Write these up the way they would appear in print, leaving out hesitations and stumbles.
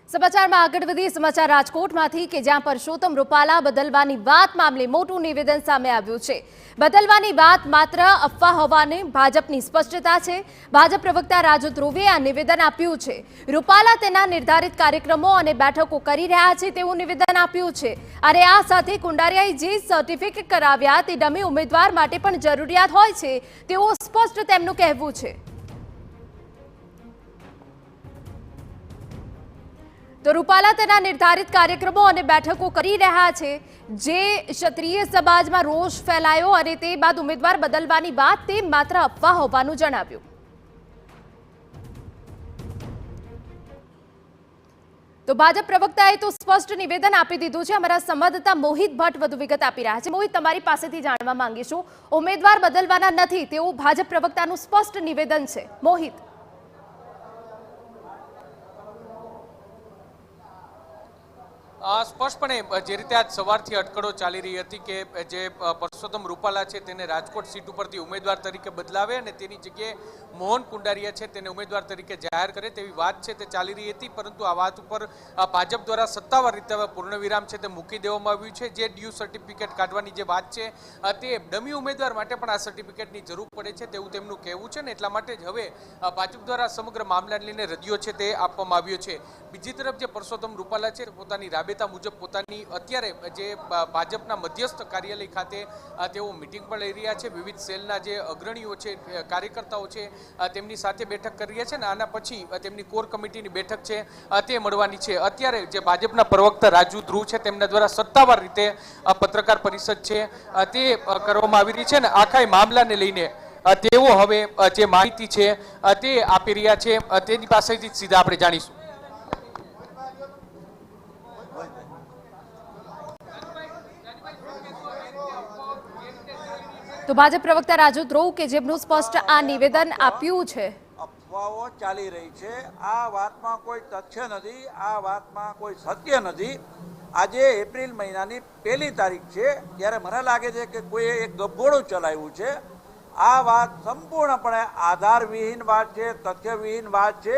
समाचार में आगळ वधी समाचार राजकोटमांथी के ज्यां परसोत्तम रूपाला बदलवानी वात मामले मोटું निवेदन सामे આવ્યું છે। बदलवानी वात मात्र अफवा होवानी भाजपनी स्पष्टता छे। भाजप प्रवक्ता રાજુ ધ્રુવે આ નિવેદન આપ્યું છે। રૂપાલા તેના નિર્ધારિત કાર્યક્રમો અને બેઠકો કરી રહ્યા છે તેવું નિવેદન આપ્યું છે। અને આ સાથે કુંડારિયાએ જે સર્ટિફિકેટ કરાવ્યા તે ડમી ઉમેદવાર માટે પણ જરૂરિયાત હોય છે તેવું સ્પષ્ટ તેમનું કહેવું છે। तो रूपाला तेना निर्धारित कार्यक्रमों और बैठकों करी रहा छे। जे क्षत्रिय समाज में रोष फैलायो और ते बाद उम्मीदवार बदलवानी बात ते मात्र अफवा होवानुं जणाव्युं। तो भाजप प्रवक्ताए तो स्पष्ट निवेदन आपी दीधुं छे। अमारा संवाददाता मोहित भट्ट वधु विगत आपी रह्या छे। मोहित, तमारी पासेथी जाणवा मांगीशुं, उम्मीदवार बदलवाना नथी तेवुं भाजप प्रवक्तानुं स्पष्ट निवेदन छे। मोहित, स्पष्टपणे जे रीते आज सवारथी अटकळो चाली रही हती के जे परसोत्तम रूपाला छे तेने राजकोट सीट उपरथी उमेदवार तरीके बदलावे अने तेनी जग्याए मोहन कुंडारिया छे तेने उमेदवार तरीके जाहेर करे तेवी वात छे ते चाली रही हती। परंतु आ वात उपर भाजप द्वारा सत्तावार रीते पूर्णविराम छे ते मूकी देवामां आव्युं छे। जे ड्यू सर्टिफिकेट काढवानी जे वात छे ते डमी उमेदवार माटे पण आ सर्टिफिकेटनी जरूर पड़े छे तेवुं तेमनुं कहेवुं छे ने એટલા માટે જ હવે ભાજપ દ્વારા સમગ્ર મામલાને લઈને રદિયો છે તે આપવામાં આવ્યો છે। બીજી તરફ જે પરસોત્તમ રૂપાલા છે પોતાની રાબેતા મુજબ પોતાની અત્યારે જે ભાજપના મધ્યસ્થ કાર્યાલય ખાતે તેઓ મીટિંગ પણ લઈ રહ્યા છે। વિવિધ સેલના જે અગ્રણીઓ છે કાર્યકર્તાઓ છે તેમની સાથે બેઠક કરી રહ્યા છે ને આના પછી તેમની કોર કમિટીની બેઠક છે તે મળવાની છે। અત્યારે જે ભાજપના પ્રવક્તા રાજુ ધ્રુવ છે તેમના દ્વારા સત્તાવાર રીતે પત્રકાર પરિષદ છે તે કરવામાં આવી રહી છે ને આખા મામલાને લઈને તેઓ હવે જે માહિતી છે તે આપી રહ્યા છે તેની પાસેથી સીધા આપણે જાણીશું। तो भाजप प्रवक्ता રાજુ ધ્રુવ કે જેમનું સ્પષ્ટ આ નિવેદન આપ્યું છે। અફવાઓ ચાલી રહી છે, આ વાતમાં કોઈ તથ્ય નથી, આ વાતમાં કોઈ સત્ય નથી। આજે એપ્રિલ મહિનાની 1લી તારીખ છે ત્યારે મને લાગે છે કે કોઈએ એક ગબ્બોળું ચલાવ્યું છે। આ વાત સંપૂર્ણપણે આધારવિહીન વાત છે, તથ્યવિહીન વાત છે।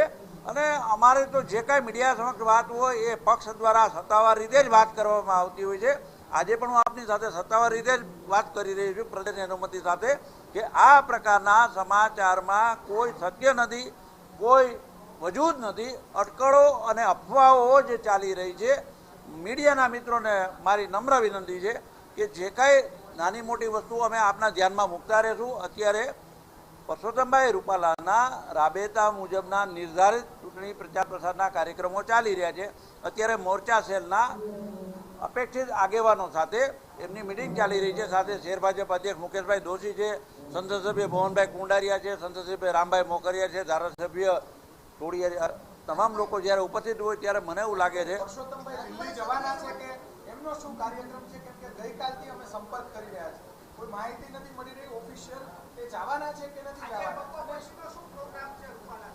અને અમારે તો જે કાંઈ મીડિયા સમક્ષ વાત હોય એ પક્ષ દ્વારા સત્તાવાર રીતે જ વાત કરવામાં આવતી હોય છે। આજે પણ હું આપની સાથે સત્તાવાર રીતે જ વાત કરી રહી છું પ્રદેશની અનુમતિ સાથે કે આ પ્રકારના સમાચારમાં કોઈ સત્ય નથી, કોઈ વજૂદ નથી। અટકળો અને અફવાઓ જે ચાલી રહી છે। મીડિયાના મિત્રોને મારી નમ્ર વિનંતી છે કે જે કાંઈ નાની મોટી વસ્તુઓ અમે આપના ધ્યાનમાં મૂકતા રહીશું। અત્યારે પરસોત્તમભાઈ રૂપાલાના રાબેતા મુજબના નિર્ધારિત ચૂંટણી પ્રચાર પ્રસારના કાર્યક્રમો ચાલી રહ્યા છે। અત્યારે મોરચા સેલના અપેક્ષિત આગેવાનો સાથે એમની મિટિંગ ચાલી રહી છે। સાથે શહેર ભાજપ અધ્યક્ષ મુકેશભાઈ દોશી છે, સંસદ સભ્ય મોહનભાઈ કુંડારિયા છે, સંસદ સભ્ય રામભાઈ મોકરિયા છે, ધારાસભ્ય ટોળિયા, તમામ લોકો જ્યારે ઉપસ્થિત હોય ત્યારે મને એવું લાગે છે પરસોત્તમભાઈ દિલ્હી જવાના છે કે એમનો શું કાર્યક્રમ છે કેમ કે ગઈકાલથી અમે સંપર્ક કરી રહ્યા છે, કોઈ માહિતી નથી મળી રહી ઓફિશિયલ કે જવાના છે કે નથી જવાના, શું પ્રોગ્રામ છે રૂપાલા?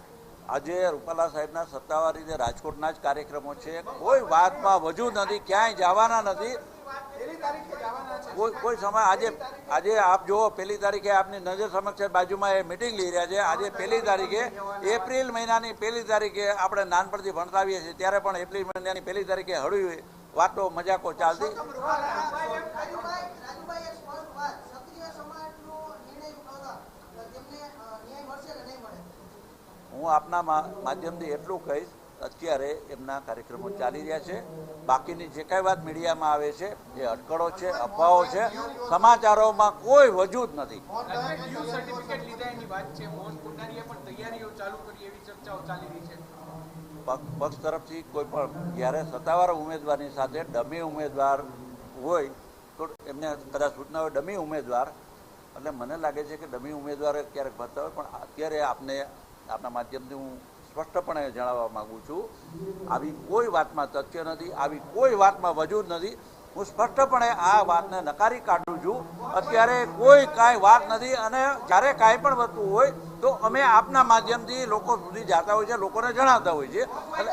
આજે રૂપાલા સાહેબના સત્તાવાર રીતે રાજકોટના જ કાર્યક્રમો છે। કોઈ વાતમાં વજૂદ નથી, ક્યાંય જવાના નથી। કોઈ સમય આજે આપ જુઓ 1લી તારીખે આપની નજર સમક્ષ બાજુમાં એ મિટિંગ લઈ રહ્યા છે। આજે 1લી તારીખે એપ્રિલ મહિનાની 1લી તારીખે આપણે નાનપણથી ભણતા આવીએ છીએ ત્યારે પણ એપ્રિલ મહિનાની 1લી તારીખે હળવી વાતો મજાકો ચાલતી। હું આપના માધ્યમથી એટલું કહીશ, અત્યારે એમના કાર્યક્રમો ચાલી રહ્યા છે। બાકીની જે કાંઈ વાત મીડિયામાં આવે છે એ અટકળો છે, અફવાઓ છે, સમાચારોમાં કોઈ વજૂદ નથી। પક્ષ તરફથી કોઈ પણ જ્યારે સત્તાવાર ઉમેદવારની સાથે ડમી ઉમેદવાર હોય તો એમને કદાચ સૂચના હોય ડમી ઉમેદવાર, એટલે મને લાગે છે કે ડમી ઉમેદવાર ક્યારેક ભરતા હોય, પણ અત્યારે આપના માધ્યમથી હું સ્પષ્ટપણે જણાવવા માગું છું આવી કોઈ વાતમાં તથ્ય નથી, આવી કોઈ વાતમાં વજૂદ નથી। હું સ્પષ્ટપણે આ વાતને નકારી કાઢું છું। અત્યારે કોઈ કાંઈ વાત નથી અને જ્યારે કાંઈ પણ વસ્તુ હોય તો અમે આપના માધ્યમથી લોકો સુધી જતા હોય છે, લોકોને જણાવતા હોય છે। એટલે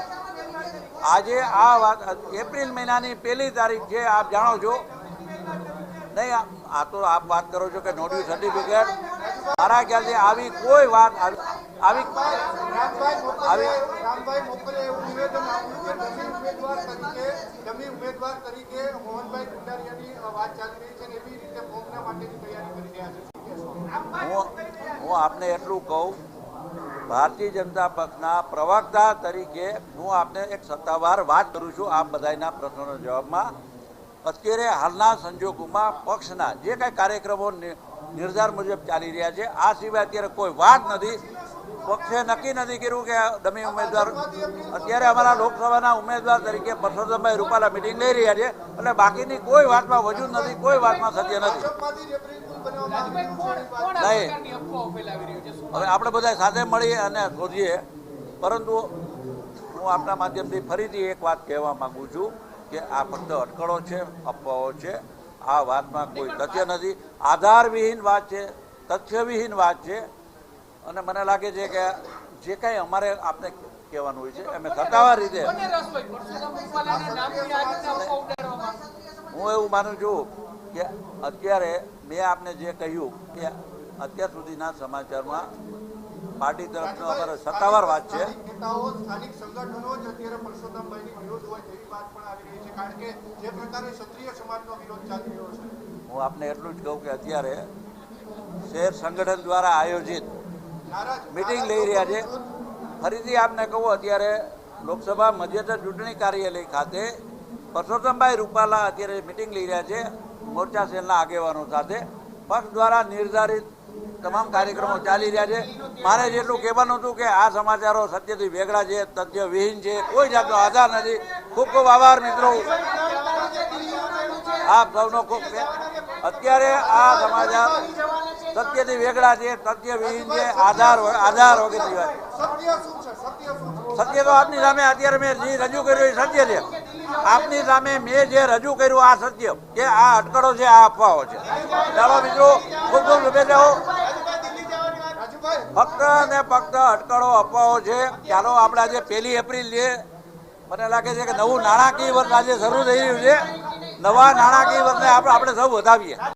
આજે આ વાત એપ્રિલ મહિનાની 1લી તારીખ છે, આપ જાણો છો નહીં? આ તો આપ વાત કરો છો કે નો ડ્યુ સર્ટિફિકેટ, મારા ખ્યાલથી આવી કોઈ વાત આવી ઉમેદવાર તરીકે મોહનભાઈ કુંડારિયાની વાત ચાલી રહી છે અને એવી રીતે ફોર્મના માટેની તૈયારી કરી રહ્યા છે. શું કહેશો? હું આપને એટલું કહું, ભારતીય જનતા પક્ષના પ્રવક્તા તરીકે હું આપને એક સત્તાવાર વાત કરું છું આપ બધાના પ્રશ્નોના જવાબમાં. અત્યારે હાલના સંજોગોમાં પક્ષના જે કાંઈ કાર્યક્રમો નિર્ધાર મુજબ ચાલી રહ્યા છે, આ સિવાય અત્યારે કોઈ વાત નથી. પક્ષે નક્કી નથી કર્યું કે ડમી ઉમેદવાર અત્યારે અમારા લોકસભાના ઉમેદવાર તરીકે પરસોત્તમભાઈ રૂપાલા મિટિંગ લઈ રહ્યા છે, એટલે બાકીની કોઈ વાતમાં વજૂદ નથી, કોઈ વાતમાં સત્ય નથી. નહીં, હવે આપણે બધા સાથે મળીએ અને શોધીએ. પરંતુ હું આપના માધ્યમથી ફરીથી એક વાત કહેવા માંગુ છું કે આ ફક્ત અટકળો છે, અફવાઓ છે. આ વાતમાં કોઈ તથ્ય નથી, આધારવિહીન વાત છે, તથ્યવિહીન વાત છે. અને મને લાગે છે કે જે કાંઈ અમારે આપને કહેવાનું હોય છે અમે સત્તાવાર રીતે હું એવું માનું છું કે અત્યારે મેં આપને જે કહ્યું કે અત્યાર સુધીના સમાચારમાં પાર્ટી તરફનો અમારો સત્તાવાર વાત છે. નેતાઓ સ્થાનિક સંગઠનો જ અત્યારે પરસોત્તમભાઈની વિરોધ હોય તેવી વાત પણ આવી રહી છે, કારણ કે જે પ્રકારે ક્ષત્રિય સમાજનો વિરોધ ચાલી રહ્યો છે. હું આપને એટલું જ કહું કે અત્યારે શહેર સંગઠન દ્વારા આયોજિત મીટિંગ લઈ રહ્યા છે. ફરીથી આપને કહું, અત્યારે લોકસભા મધ્યસ્થ ચૂંટણી કાર્યાલય ખાતે પરસોત્તમભાઈ રૂપાલા અત્યારે મીટિંગ લઈ રહ્યા છે મોરચા સેલના આગેવાનો સાથે. પક્ષ દ્વારા નિર્ધારિત તમામ કાર્યક્રમો ચાલી રહ્યા છે. મારે જેટલું કહેવાનું હતું કે આ સમાચારો સત્યથી વેગળા છે, તથ્યવિહીન છે, કોઈ જાતનો આધાર નથી. ખૂબ ખૂબ આભાર મિત્રો, આપ સૌનો ખૂબ. અત્યારે આ સમાચાર સત્યથી વેગળા છે, તથ્યવિહીન છે, આધાર વગરની વાત. સત્ય તો આપની સામે અત્યારે મેં જે રજૂ કર્યું એ સત્ય છે. આપની સામે મેં જે રજૂ કર્યું આ સત્ય કે આ અટકળો છે, આ અફવાઓ છે. ચાલો મિત્રો, ખૂબ ખૂબ શુભેચ્છાઓ. ફક્ત ને ફક્ત અટકળો અફવાઓ છે. ચાલો આપણે આજે 1 એપ્રિલ છે, મને લાગે છે કે નવું નાણાકીય વર્ષ આજે શરૂ થઈ રહ્યું છે. નવા નાણાકીય વર્ષને આપણે સૌ વધાવીએ.